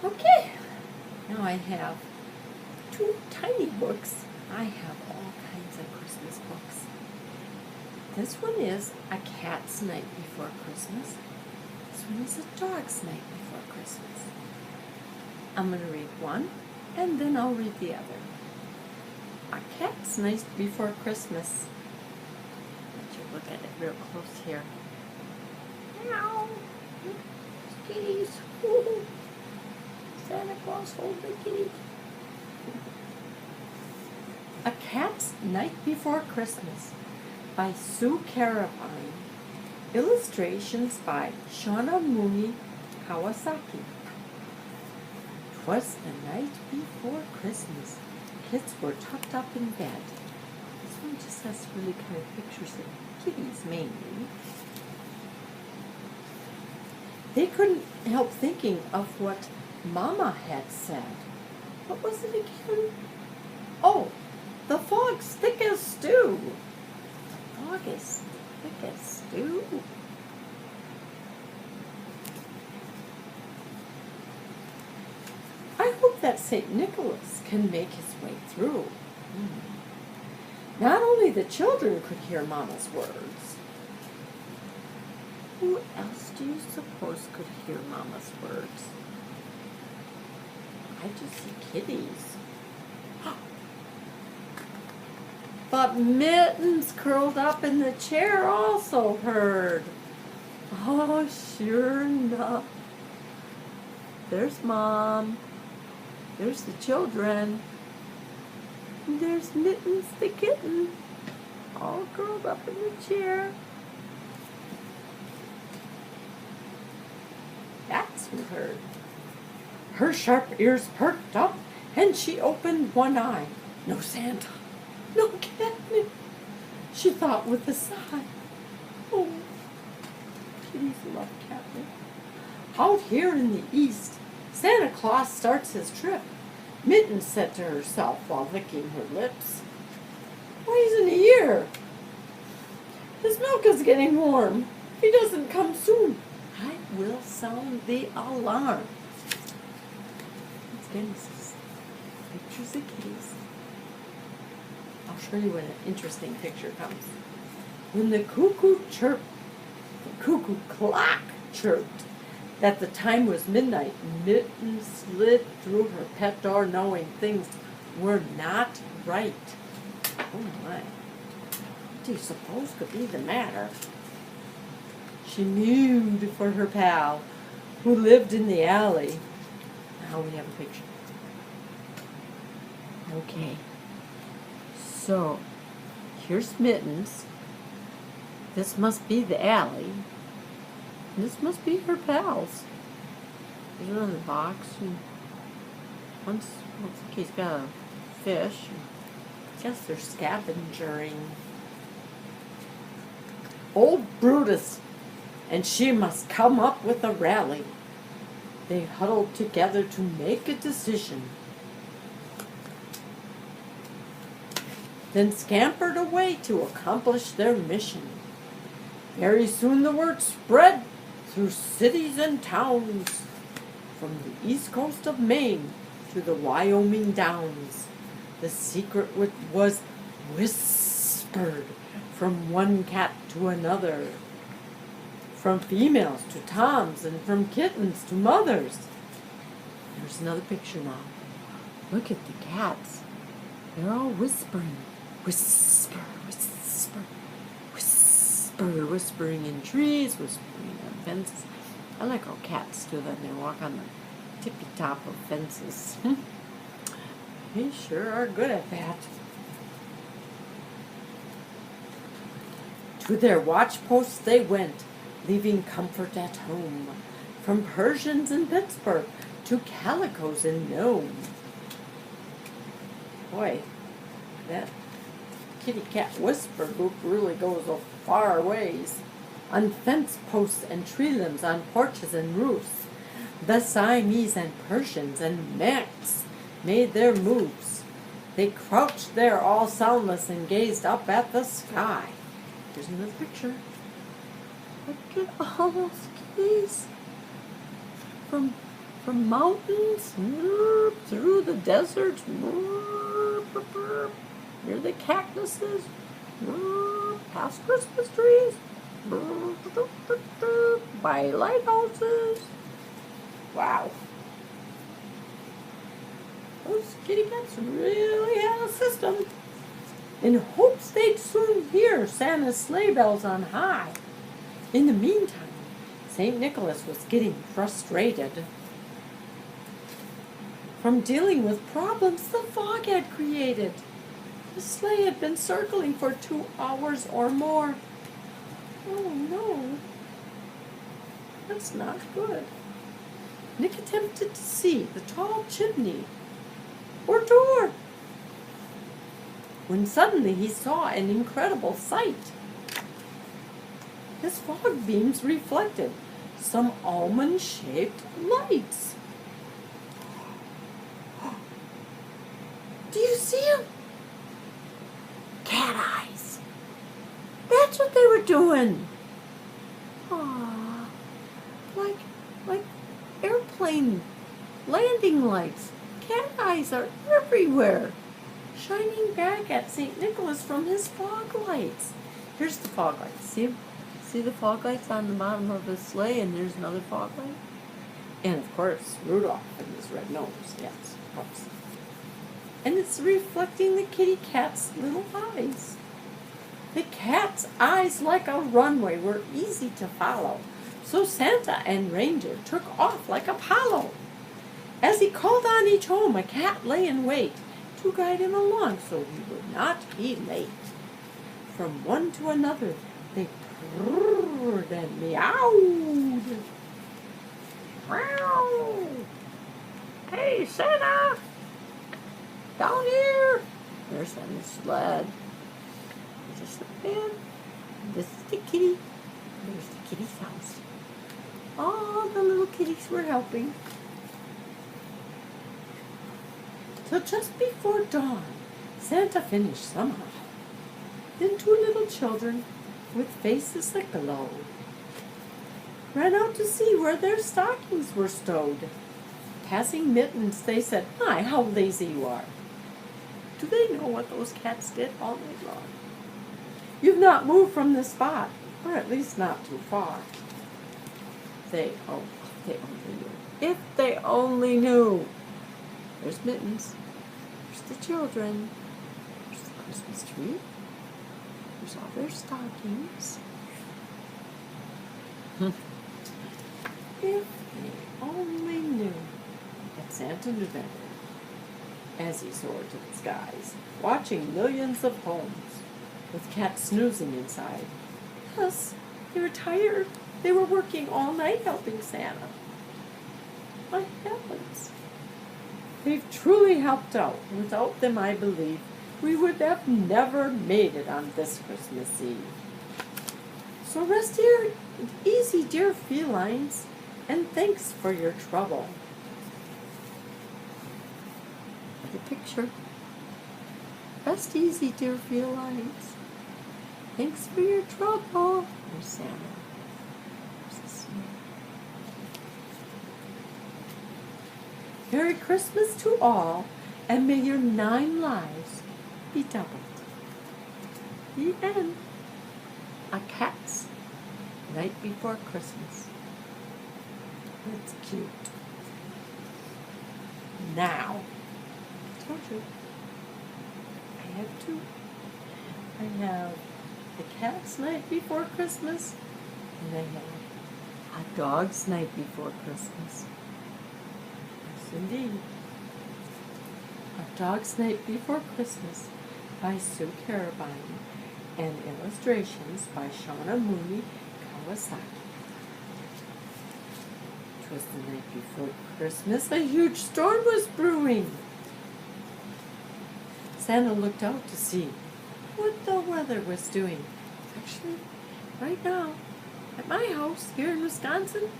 Okay, now I have two tiny books. I have all kinds of Christmas books. This one is A Cat's Night Before Christmas. This one is A Dog's Night Before Christmas. I'm going to read one, and then I'll read the other. A Cat's Night Before Christmas. Let you look at it real close here. Meow. Kitties. Santa Claus hold the kitty. A Cat's Night Before Christmas by Sue Carabine. Illustrations by Shauna Mooney Kawasaki. 'Twas the night before Christmas. Kids were tucked up in bed. This one just has really kind of pictures of kitties mainly. They couldn't help thinking of what Mama had said. What was it again? Oh, the fog's thick as stew. The fog is thick as stew. I hope that St. Nicholas can make his way through. Not only the children could hear Mama's words. Who else do you suppose could hear Mama's words? I just see kitties. But Mittens, curled up in the chair, also heard. Oh, sure enough. There's Mom. There's the children. And there's Mittens the kitten, all curled up in the chair. That's who heard. Her sharp ears perked up, and she opened one eye. No Santa, no catnip, she thought with a sigh. Oh, kitties love catnip. Out here in the east, Santa Claus starts his trip. Mittens said to herself while licking her lips. Why isn't he here? His milk is getting warm. If he doesn't come soon, I will sound the alarm. Once again, this is pictures of kitties. I'll show you when an interesting picture comes. When the cuckoo chirped, the cuckoo clock chirped, that the time was midnight, Mittens slid through her pet door knowing things were not right. Oh my. What do you suppose could be the matter? She mewed for her pal, who lived in the alley. Now we have a picture. Okay. So, here's Mittens. This must be the alley. This must be her pals. There's another box, and looks like he's got a fish. I guess they're scavenging. Old Brutus and she must come up with a rally. They huddled together to make a decision, then scampered away to accomplish their mission. Very soon the word spread through cities and towns, from the east coast of Maine to the Wyoming Downs. The secret was whispered from one cat to another, from females to toms, and from kittens to mothers. There's another picture now. Look at the cats. They're all whispering. Whisper, whisper, whisper, whispering in trees, whispering on fences. I like how cats do that. They walk on the tippy top of fences. They sure are good at that. To their watch posts they went, leaving comfort at home, from Persians in Pittsburgh to calicos in Nome. Boy, that kitty cat whisper group really goes a far ways. On fence posts and tree limbs, on porches and roofs, the Siamese and Persians and Manx made their moves. They crouched there all soundless and gazed up at the sky. Here's another picture. Look at all those kitties. From from mountains through the deserts, near the cactuses, past Christmas trees, by lighthouses. Wow. Those kitty cats really had a system. In hopes they'd soon hear Santa's sleigh bells on high. In the meantime, St. Nicholas was getting frustrated from dealing with problems the fog had created. The sleigh had been circling for 2 hours or more. Oh no, that's not good. Nick attempted to see the tall chimney or door, when suddenly he saw an incredible sight. His fog beams reflected some almond-shaped lights. Do you see them? Cat eyes. That's what they were doing. Aww. Like airplane landing lights. Cat eyes are everywhere, shining back at St. Nicholas from his fog lights. Here's the fog lights. See the fog lights on the bottom of his sleigh, and there's another fog light? And of course, Rudolph and his red nose, yes, of course. And it's reflecting the kitty cat's little eyes. The cat's eyes, like a runway, were easy to follow, so Santa and Reindeer took off like Apollo. As he called on each home, a cat lay in wait to guide him along so he would not be late. From one to another, they purred and meowed. Meow! Hey, Santa! Down here! There's Santa's sled. There's a sled. This is the kitty. There's the kitty's house. All the little kitties were helping. Till just before dawn, Santa finished somehow. Then 2 little children, with faces that glowed, ran out to see where their stockings were stowed. Passing Mittens, they said, "My, how lazy you are." Do they know what those cats did all night long? You've not moved from this spot, or at least not too far. They only knew. If they only knew. There's Mittens. There's the children. There's the Christmas tree. There's all their stockings. If they only knew that Santa knew better. As he soared to the skies, watching millions of homes, with cats snoozing inside. Yes, they were tired. They were working all night helping Santa. My heavens. They've truly helped out. Without them, I believe, we would have never made it on this Christmas Eve. So rest easy, dear felines, and thanks for your trouble. The picture. Rest easy, dear felines. Thanks for your trouble. There's Santa. There's the snow. Merry Christmas to all, and may your 9 lives be doubled. The end. A cat's night before Christmas. That's cute. Now, I told you, I have 2. I have the cat's night before Christmas, and I have a dog's night before Christmas. Yes, indeed. A Dog's Night Before Christmas by Sue Carabine, and illustrations by Shauna Mooney Kawasaki. It was the night before Christmas. A huge storm was brewing. Santa looked out to see what the weather was doing. Actually, right now, at my house here in Wisconsin,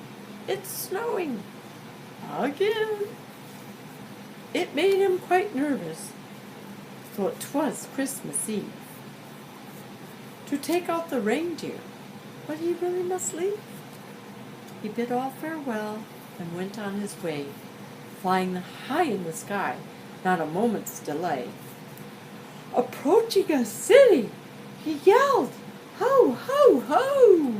it's snowing. Again. It made him quite nervous, so it was Christmas Eve, to take out the reindeer, but he really must leave. He bid all farewell and went on his way, flying high in the sky, not a moment's delay. Approaching a city, he yelled, "Ho, ho, ho!"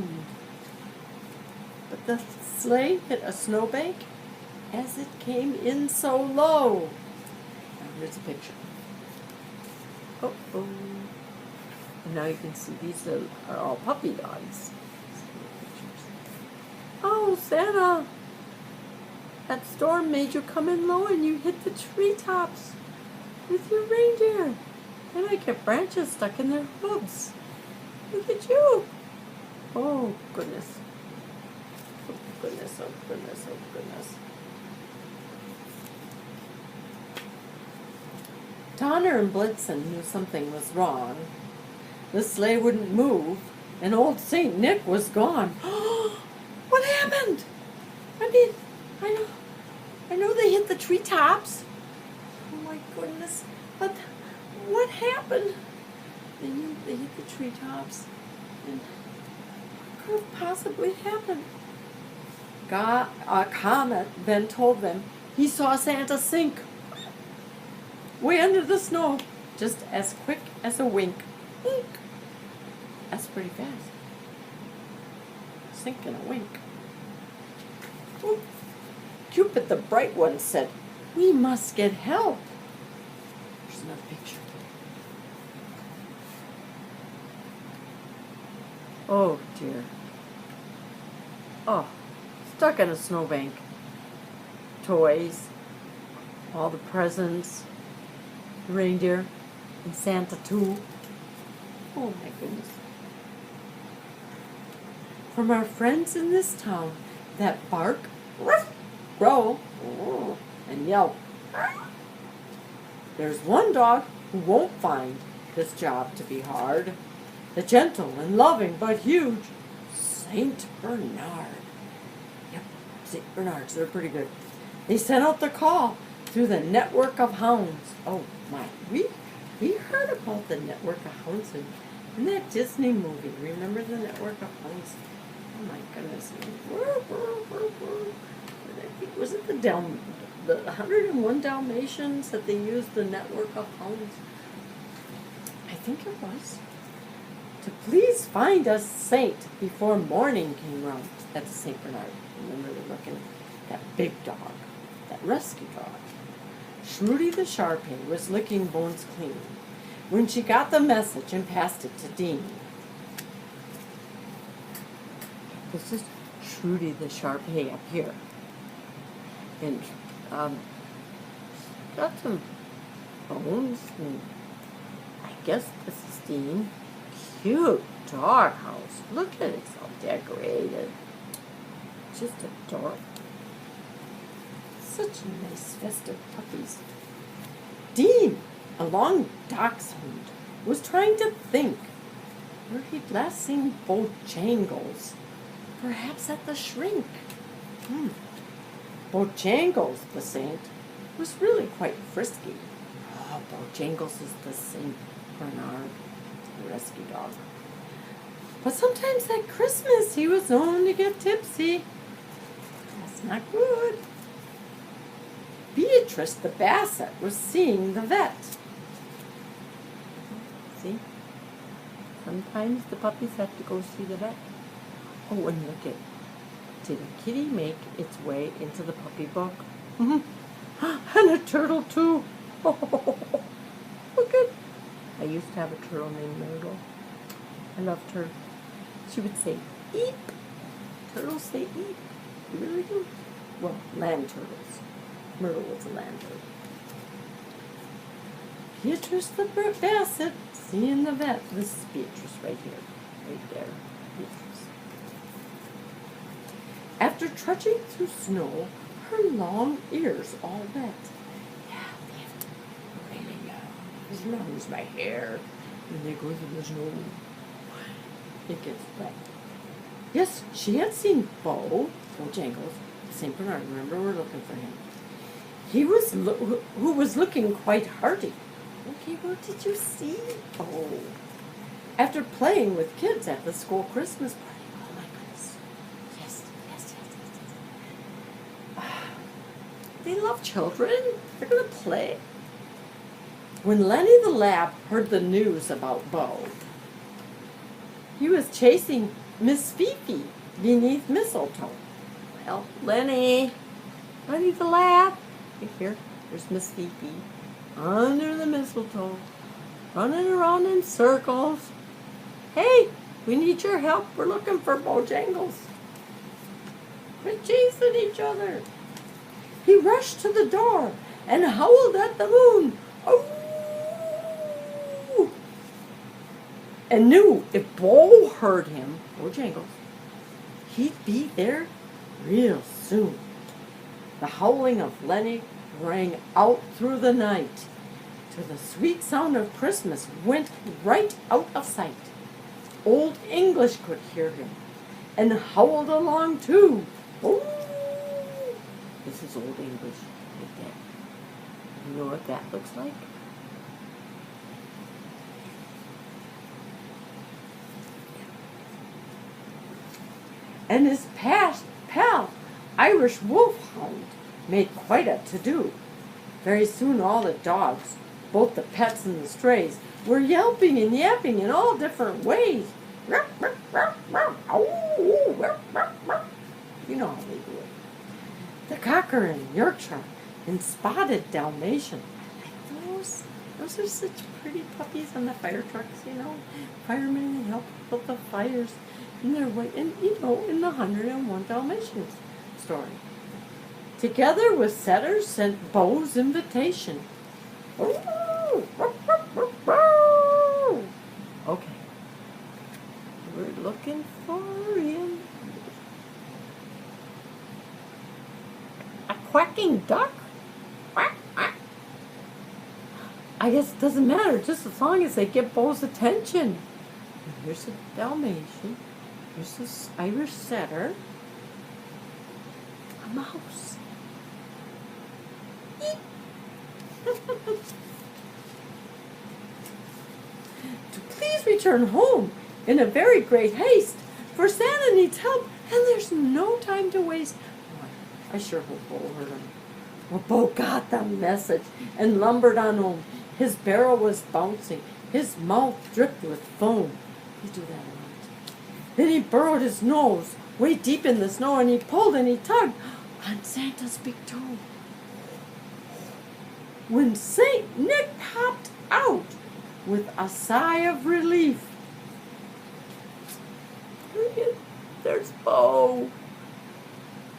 But the sleigh hit a snowbank as it came in so low. Now here's a picture. Oh. And now you can see these are all puppy dogs. Oh, Santa! That storm made you come in low and you hit the treetops with your reindeer. They might get branches stuck in their hooves. Look at you! Oh, goodness. Oh, goodness, oh, goodness, oh, goodness. Donner and Blitzen knew something was wrong. The sleigh wouldn't move, and old St. Nick was gone. What happened? I know they hit the treetops. Oh my goodness, but what happened? They hit the treetops, and what could have possibly happened? Comet then told them he saw Santa sink way under the snow, just as quick as a wink. Wink. That's pretty fast. Sink and a wink. Ooh. Cupid the Bright One said, "We must get help." There's another picture. Oh dear. Oh, stuck in a snowbank. Toys, all the presents, the reindeer, and Santa too. Oh my goodness. From our friends in this town that bark, growl, and yelp, there's one dog who won't find this job to be hard. The gentle and loving but huge Saint Bernard. Yep, Saint Bernards, they're pretty good. They sent out the call through the network of hounds. Oh my, we heard about the network of hounds in that Disney movie. Remember the network of hounds? Oh my goodness. I think, was it the 101 Dalmatians that they used the network of hounds? I think it was. To please find us Saint before morning came round. That's Saint Bernard. Remember they're looking at that big dog, that rescue dog. Shruti the Sharpei was licking Bones clean when she got the message and passed it to Dean. This is Shruti the Sharpei up here. And got some bones, and I guess this is Dean. Cute doghouse. Look at it, it's all decorated. Just adorable. Such nice festive puppies. Dean, a long dachshund, was trying to think where he'd last seen Bojangles. Perhaps at the shrink. Bojangles, the Saint, was really quite frisky. Oh, Bojangles is the Saint Bernard, the rescue dog. But sometimes at Christmas he was known to get tipsy. That's not good. Beatrice the Basset was seeing the vet. See? Sometimes the puppies have to go see the vet. Oh, and look at, did a kitty make its way into the puppy book? And a turtle too. Oh, look at, I used to have a turtle named Myrtle. I loved her. She would say, eep. Turtles say eep. You really do. Well, land turtles. Myrtle was a land turtle. Beatrice the Basset, seeing the vet. This is Beatrice right here. Right there. Beatrice. After trudging through snow, her long ears all wet. Yeah, they have to really as long as my hair when they go through the snow. It gets wet. Yes, she had seen Bojangles, St. Bernard. Remember, we're looking for him. He was who was looking quite hearty. Okay, what did you see? Oh, after playing with kids at the school Christmas party. Oh my goodness. Yes. They love children. They're going to play. When Lenny the Lab heard the news about Bo, he was chasing Miss Fifi beneath mistletoe. Well, Lenny the Lab. Here's Miss Fifi under the mistletoe, running around in circles. Hey, we need your help. We're looking for Bojangles. We're chasing each other. He rushed to the door and howled at the moon. Oh! And knew if Bo heard him, Bojangles, he'd be there real soon. The howling of Lenny rang out through the night, till the sweet sound of Christmas went right out of sight. Old English could hear him, and howled along too. Oh! This is Old English like that. You know what that looks like? And his pal, Irish Wolfhound, made quite a to-do. Very soon all the dogs, both the pets and the strays, were yelping and yapping in all different ways. You know how they do it. The Cocker and Yorkshire and Spotted Dalmatian. Those are such pretty puppies on the fire trucks, you know. Firemen help put the fires in their way, and in the 101 Dalmatians story. Together with setters sent Bo's invitation. Okay. We're looking for him. A quacking duck? Quack, quack. I guess it doesn't matter, just as long as they get Bo's attention. And here's a Dalmatian. Here's this Irish setter. A mouse. To please return home in a very great haste, for Santa needs help and there's no time to waste. I sure hope Bo heard him. Well, Bo got the message and lumbered on home. His barrel was bouncing. His mouth dripped with foam. He do that a lot. Then he burrowed his nose way deep in the snow and he pulled and he tugged on Santa's big toe. When Saint Nick popped out with a sigh of relief. There's Bo.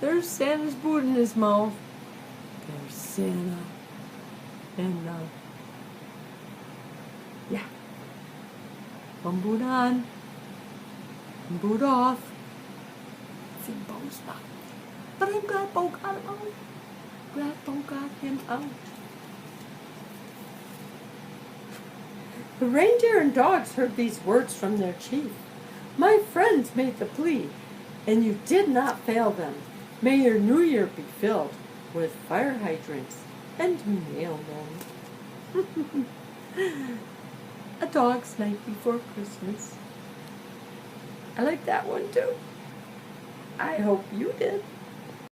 There's Santa's boot in his mouth. There's Santa. And, yeah. One boot on. One boot off. It's in Bo's mouth. But I'm glad Bo got him out. Glad Bo got him out. The reindeer and dogs heard these words from their chief. My friends made the plea, and you did not fail them. May your new year be filled with fire hydrants and mailmen. A Dog's Night Before Christmas. I like that one too. I hope you did.